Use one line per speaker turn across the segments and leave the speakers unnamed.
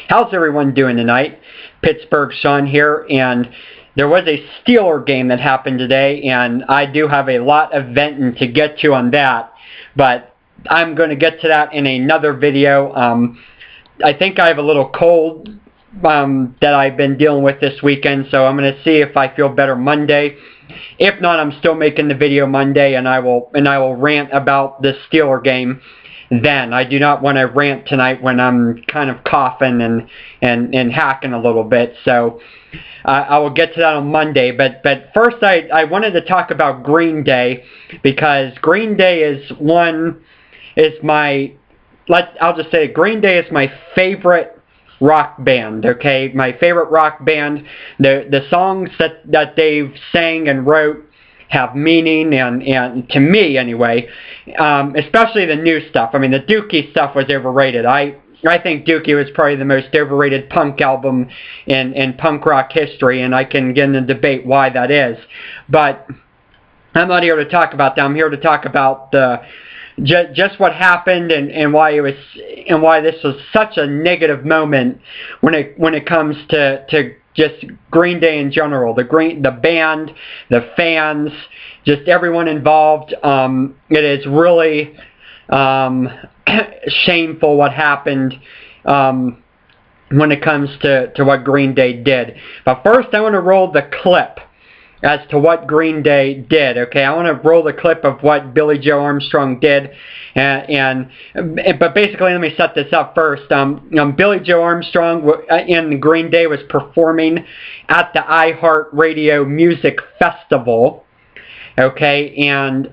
How's everyone doing tonight? Pittsburgh Sean here, and there was a Steeler game that happened today, and I do have a lot of venting to get to on that, but I'm going to get to that in another video. I think I have a little cold that I've been dealing with this weekend, so I'm going to see if I feel better Monday. If not, I'm still making the video Monday, and I will rant about the Steeler game then. I do not want to rant tonight when I'm kind of coughing and hacking a little bit, so I will get to that on Monday. But first I wanted to talk about Green Day, because Green Day is my, I'll just say Green Day is my favorite rock band, okay? My favorite rock band. The songs that they've sang and wrote have meaning, and to me anyway, especially the new stuff. I mean, the Dookie stuff was overrated. I think Dookie was probably the most overrated punk album in punk rock history, and I can get in a debate why that is. But I'm not here to talk about that. I'm here to talk about just what happened and why this was such a negative moment when it comes to just Green Day in general, the band, the fans, just everyone involved. It is really shameful what happened when it comes to what Green Day did. But first, I want to roll the clip as to what Green Day did. Okay, I want to roll the clip of what Billie Joe Armstrong did, but basically, let me set this up first. Billie Joe Armstrong in Green Day was performing at the iHeartRadio Music Festival. Okay, and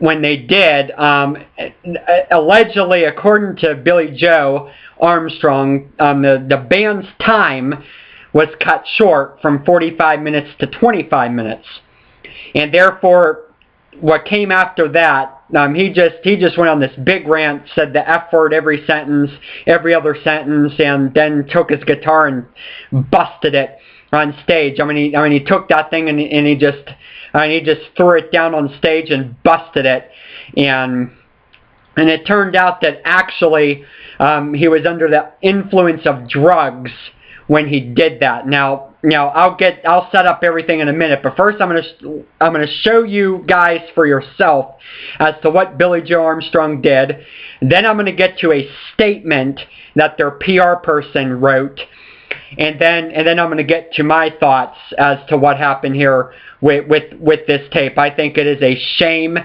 when they did, allegedly, according to Billie Joe Armstrong, the band's time was cut short from 45 minutes to 25 minutes. And therefore, what came after that, he just went on this big rant, said the F word every other sentence, and then took his guitar and busted it on stage. I mean, he took that thing and he just threw it down on stage and busted it. And it turned out that actually he was under the influence of drugs when he did that. Now I'll set up everything in a minute, but first I'm gonna show you guys for yourself as to what Billie Joe Armstrong did. Then I'm gonna get to a statement that their PR person wrote, and then I'm gonna get to my thoughts as to what happened here with this tape. I think it is a shame,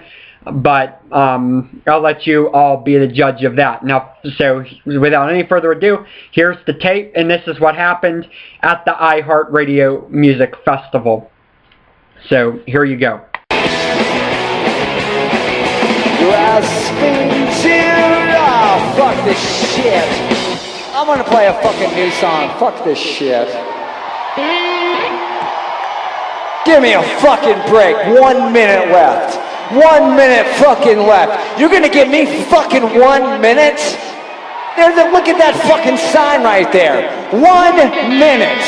but I'll let you all be the judge of that. Now, so without any further ado, here's the tape, and this is what happened at the iHeartRadio Music Festival. So here you go.
Fuck this shit. I'm gonna play a fucking new song. Fuck this shit. Give me a fucking break. 1 minute left. 1 minute fucking left. You're gonna give me fucking 1 minute? Look at that fucking sign right there. 1 minute.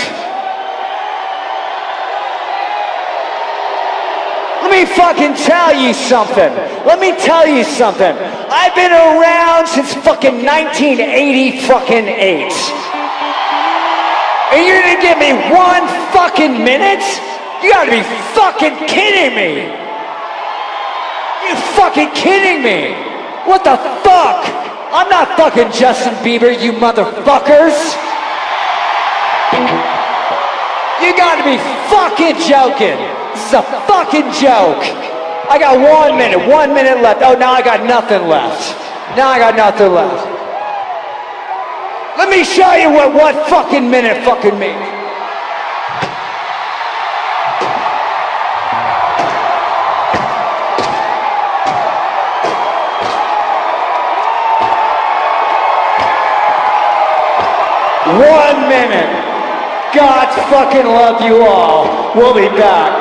Let me fucking tell you something. Let me tell you something. I've been around since fucking 1980 fucking 8. And you're gonna give me 1 fucking minute? You gotta be fucking kidding me. You fucking kidding me? What the fuck? I'm not fucking Justin Bieber, you motherfuckers. You gotta be fucking joking. This is a fucking joke. I got 1 minute, 1 minute left. Oh, now I got nothing left. Now I got nothing left. Let me show you what fucking minute fucking means. One minute. God fucking love you all. We'll be back.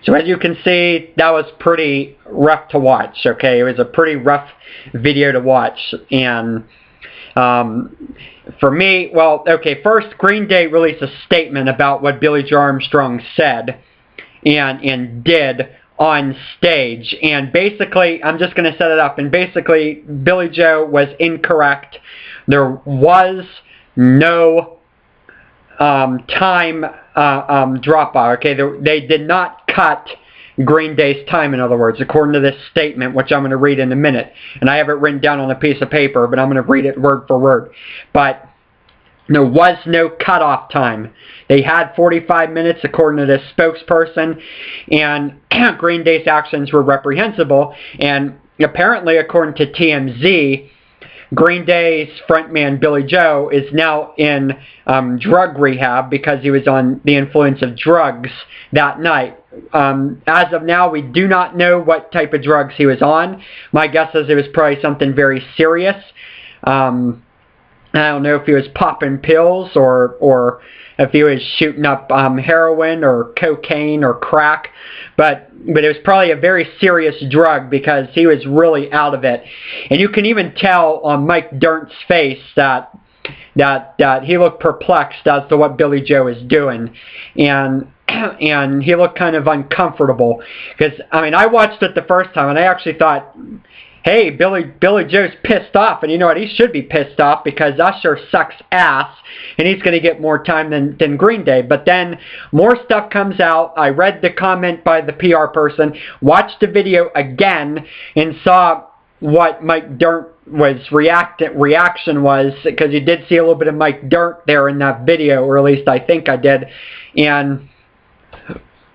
So as you can see, that was pretty rough to watch, okay? It was a pretty rough video to watch, and For me, well, okay, first, Green Day released a statement about what Billie Joe Armstrong said and did on stage. And basically, I'm just going to set it up. And basically, Billie Joe was incorrect. There was no time drop off. Okay, they did not cut Green Day's time, in other words, according to this statement, which I'm going to read in a minute. And I have it written down on a piece of paper, but I'm going to read it word for word. But there was no cutoff time. They had 45 minutes, according to this spokesperson, and Green Day's actions were reprehensible. And apparently, according to TMZ, Green Day's frontman Billie Joe is now in drug rehab because he was on the influence of drugs that night. As of now, we do not know what type of drugs he was on. My guess is it was probably something very serious. I don't know if he was popping pills or if he was shooting up heroin or cocaine or crack, but it was probably a very serious drug because he was really out of it. And you can even tell on Mike Dirnt's face that he looked perplexed as to what Billie Joe is doing, and he looked kind of uncomfortable because, I mean, I watched it the first time and I actually thought, hey, Billie Joe's pissed off, and you know what? He should be pissed off because Usher sucks ass, and he's going to get more time than Green Day. But then more stuff comes out. I read the comment by the PR person, watched the video again, and saw what Mike Dirnt was reaction was, because you did see a little bit of Mike Dirnt there in that video, or at least I think I did, and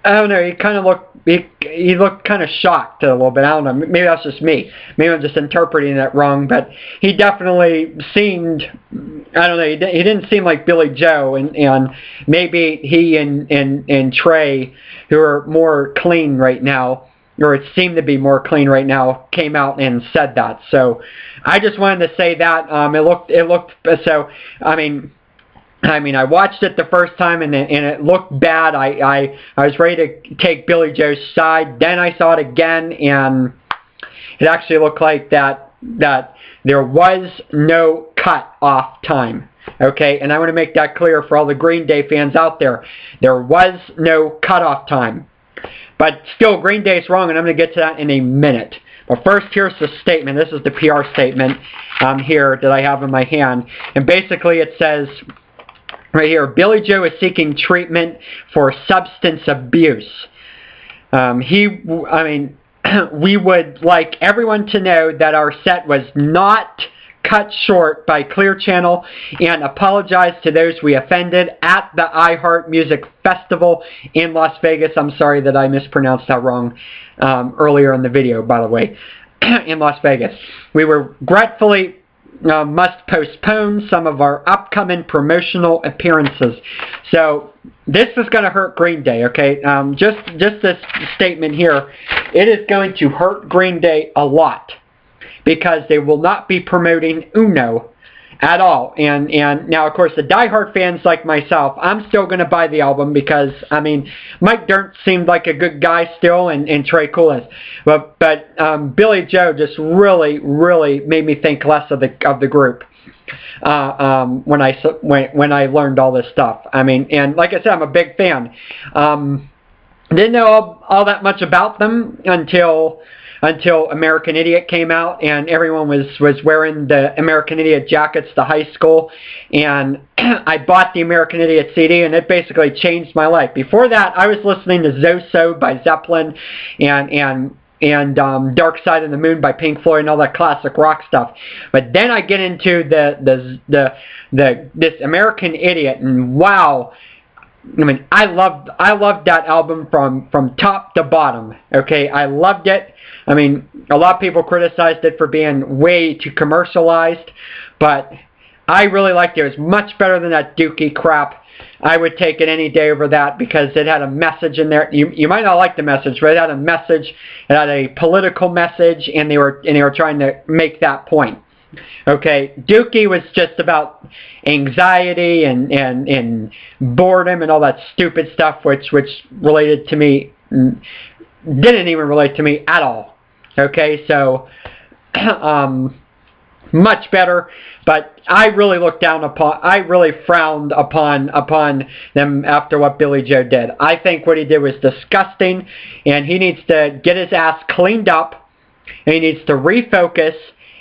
I don't know, he kind of looked, he looked kind of shocked a little bit. I don't know, maybe that's just me. Maybe I'm just interpreting that wrong, but he definitely seemed, I don't know, he didn't seem like Billie Joe, and maybe he and Trey, who are more clean right now, or it seemed to be more clean right now, came out and said that. So I just wanted to say that. It looked so, I mean, I watched it the first time and it looked bad. I was ready to take Billie Joe's side. Then I saw it again, and it actually looked like that there was no cut-off time. Okay, and I want to make that clear for all the Green Day fans out there. There was no cutoff time. But still, Green Day's wrong, and I'm going to get to that in a minute. But first, here's the statement. This is the PR statement here that I have in my hand. And basically it says right here, Billie Joe is seeking treatment for substance abuse. We would like everyone to know that our set was not cut short by Clear Channel, and apologize to those we offended at the iHeart Music Festival in Las Vegas. I'm sorry that I mispronounced that wrong earlier in the video, by the way, in Las Vegas. We regretfully must postpone some of our upcoming promotional appearances. So this is going to hurt Green Day, okay? Just this statement here, it is going to hurt Green Day a lot, because they will not be promoting Uno at all. And now, of course, the diehard fans like myself, I'm still going to buy the album because, I mean, Mike Dirnt seemed like a good guy still, and Trey Coolest. But Billie Joe just really made me think less of the group when I learned all this stuff. I mean, and like I said, I'm a big fan. Didn't know all that much about them until American Idiot came out, and everyone was wearing the American Idiot jackets to high school, and I bought the American Idiot CD, and it basically changed my life. Before that, I was listening to Zoso by Zeppelin and Dark Side of the Moon by Pink Floyd and all that classic rock stuff. But then I get into this American Idiot, and wow, I mean, I loved that album from top to bottom. Okay, I loved it. I mean, a lot of people criticized it for being way too commercialized, but I really liked it. It was much better than that Dookie crap. I would take it any day over that because it had a message in there. You might not like the message, but it had a message. It had a political message, and they were trying to make that point. Okay, Dookie was just about anxiety and boredom and all that stupid stuff, which related to me, didn't even relate to me at all. Okay, so much better, but I really frowned upon them after what Billie Joe did. I think what he did was disgusting, and he needs to get his ass cleaned up, and he needs to refocus,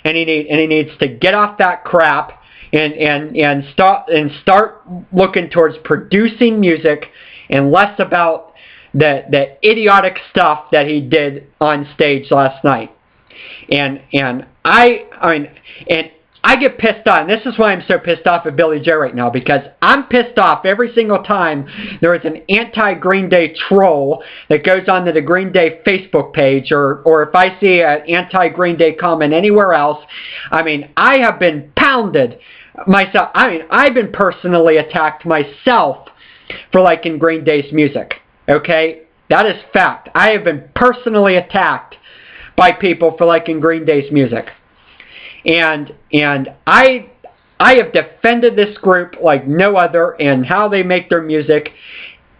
and he needs to get off that crap and start looking towards producing music and less about the idiotic stuff that he did on stage last night. And I get pissed off, and this is why I'm so pissed off at Billie Joe right now, because I'm pissed off every single time there is an anti-Green Day troll that goes onto the Green Day Facebook page, or if I see an anti-Green Day comment anywhere else. I mean, I have been pounded myself. I mean, I've been personally attacked myself for liking Green Day's music. Okay? That is fact. I have been personally attacked by people for liking Green Day's music. And I have defended this group like no other and how they make their music,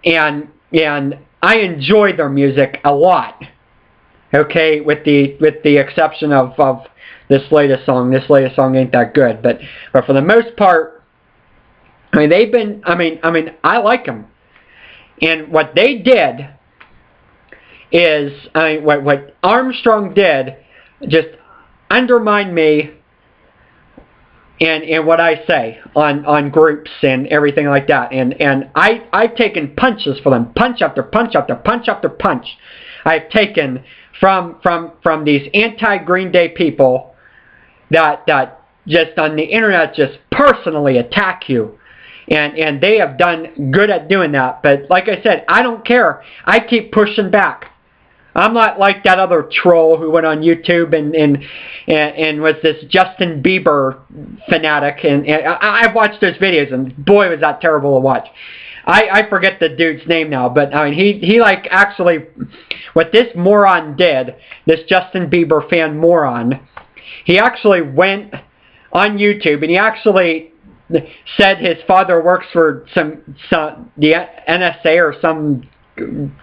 and I enjoy their music a lot. Okay, with the exception of this latest song. This latest song ain't that good, but for the most part, I mean they've been. I mean I like them, and what they did is, I mean, what Armstrong did just undermine me and what I say on groups and everything like that. And I've taken punches for them, punch after punch after punch after punch. I've taken from these anti-Green Day people that just on the internet just personally attack you. And they have done good at doing that. But like I said, I don't care. I keep pushing back. I'm not like that other troll who went on YouTube and was this Justin Bieber fanatic. And I've watched those videos, and boy, was that terrible to watch. I forget the dude's name now, but I mean, he like actually, what this moron did, this Justin Bieber fan moron, he actually went on YouTube and he actually said his father works for the NSA or some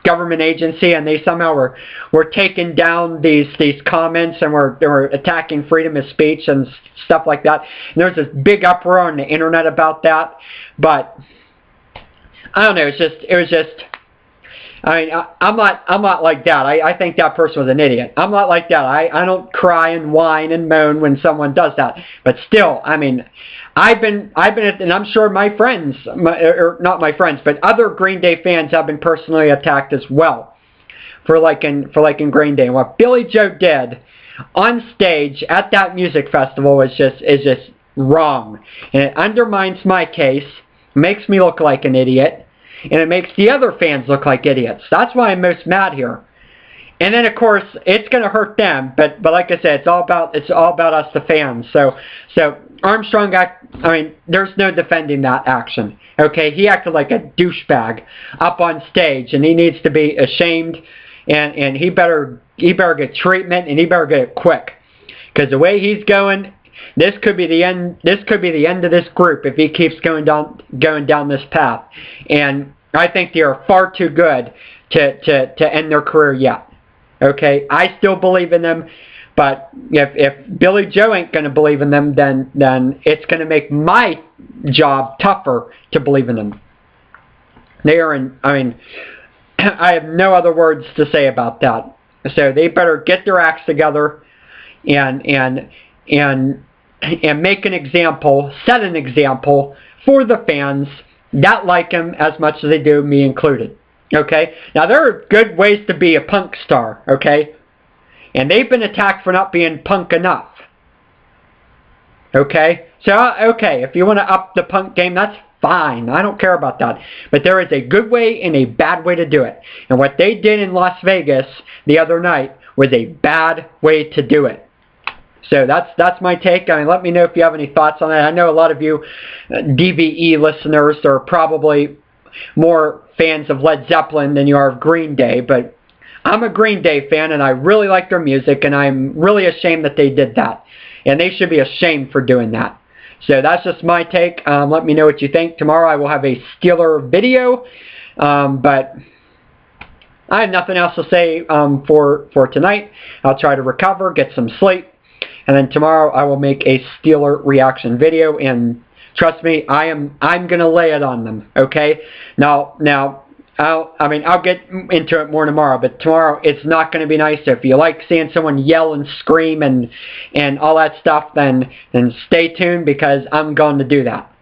government agency, and they somehow were taking down these comments and were attacking freedom of speech and stuff like that. And there was this big uproar on the internet about that, but I don't know. It was just. I mean, I'm not like that. I think that person was an idiot. I'm not like that. I don't cry and whine and moan when someone does that. But still, I mean, I've been, and I'm sure my friends, or not my friends, but other Green Day fans have been personally attacked as well for liking Green Day. And what Billie Joe did on stage at that music festival is just wrong, and it undermines my case, makes me look like an idiot. And it makes the other fans look like idiots. That's why I'm most mad here. And then, of course, it's going to hurt them. But like I said, it's all about us, the fans. So Armstrong, I mean, there's no defending that action. Okay, he acted like a douchebag up on stage, and he needs to be ashamed. And he better get treatment, and he better get it quick. Because the way he's going, this could be the end. This could be the end of this group if he keeps going down this path. And I think they are far too good to end their career yet. Okay, I still believe in them, but if Billie Joe ain't going to believe in them, then it's going to make my job tougher to believe in them. They are in. I mean, I have no other words to say about that. So they better get their acts together and make an example, set an example for the fans that like him as much as they do, me included. Okay? Now, there are good ways to be a punk star, okay? And they've been attacked for not being punk enough. Okay? So, okay, if you want to up the punk game, that's fine. I don't care about that. But there is a good way and a bad way to do it. And what they did in Las Vegas the other night was a bad way to do it. So that's my take. I mean, let me know if you have any thoughts on that. I know a lot of you DVE listeners are probably more fans of Led Zeppelin than you are of Green Day, but I'm a Green Day fan, and I really like their music, and I'm really ashamed that they did that. And they should be ashamed for doing that. So that's just my take. Let me know what you think. Tomorrow I will have a Steeler video, but I have nothing else to say for tonight. I'll try to recover, get some sleep, and then tomorrow I will make a Steeler reaction video, and trust me, I'm gonna lay it on them. Okay? Now, I'll get into it more tomorrow, but tomorrow it's not going to be nice. So if you like seeing someone yell and scream and all that stuff, then stay tuned, because I'm going to do that.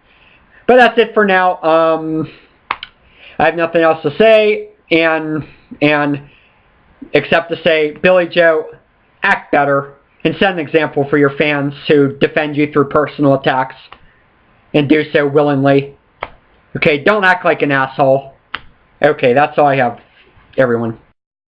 But that's it for now. I have nothing else to say, and except to say, Billie Joe, act better and set an example for your fans who defend you through personal attacks, and do so willingly. Okay, don't act like an asshole. Okay, that's all I have, everyone.